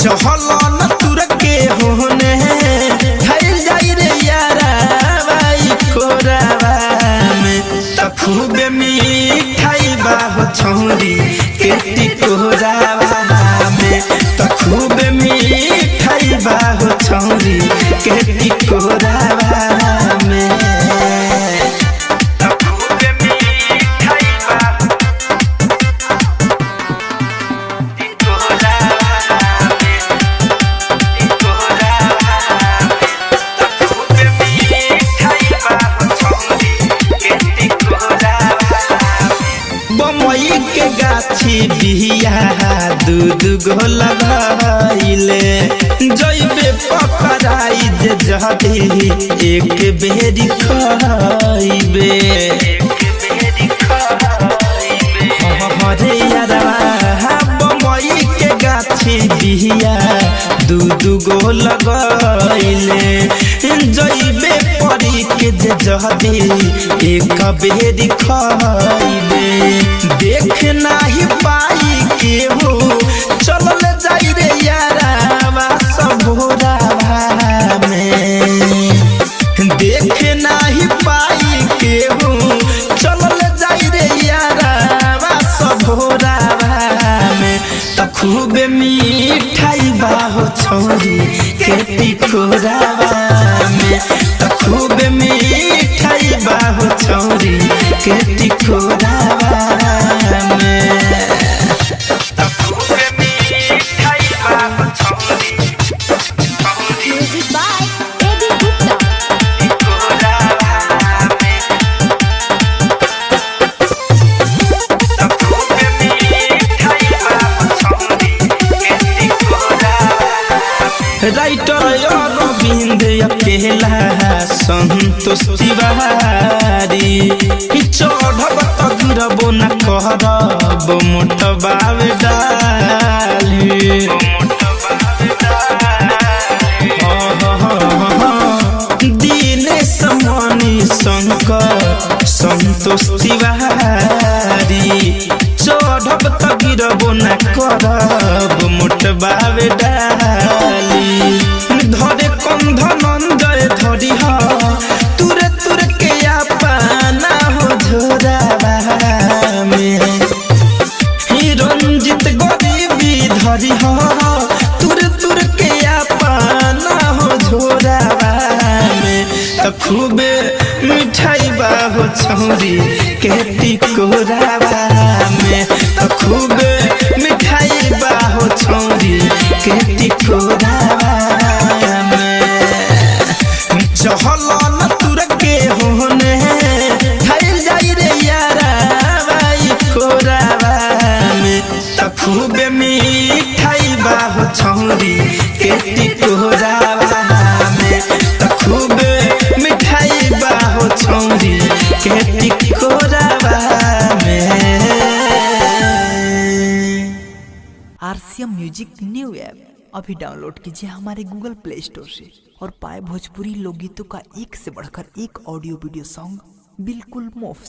चहल न तुर के होने खाइल जाई रे यारा भाई कोरावा में खूबे मिठाई बा हो छौरी के टिकोरावा में खूबे मिठाई बा हो छौरी के टिकोरावा में के गाछी बिया दूध गो लगाइले जइबे पकड़ाई जे जदी एक बेरी खाइबे हरे यारा बमई के गाछी बिया दूध गो लगाइले जइबे परी के जे जदी एक बेरी खाइबे देख नाही पाई के हो चलल जाई रे यारा सबोरा में देख नाही पाई के हो चलल जाई रे यारा सबोरा में खूबे मिठाई बा हो छौरी के टिकोरावा में खूबे मिठाई बा हो छौरी के टिकोरावा राइटर अरविंद अकेला संतोष तिवारी चढ़ब त गिरबो न कहरब मोटबावे डाली दिनेश मणि शंकर संतोष तिवारी चढ़ब त गिरबो न करब मोटबावे डाली धरे कंध नंदय धरी हा तुरे तुरे के अपना हो झोरावा में रंजित गरीबी धरी हा तुरे तुरे के अपना हो झोरावा में खूबे मिठाई बा हो छौरी के टिकोरावा में खूबे मिठाई बा हो छौरी के टिकोरावा चहल न तुर के होने खाइल जाई रे यारा भाई कोरावा में खूबे मिठाई बा हो छौरी के टिकोरावा में खूबे मिठाई बा हो छौरी के टिकोरावा में। आरसीएम म्यूजिक न्यू ऐप अभी डाउनलोड कीजिए हमारे गूगल प्ले स्टोर से और पाए भोजपुरी लोकगीतों का एक से बढ़कर एक ऑडियो वीडियो सॉन्ग बिल्कुल मुफ्त।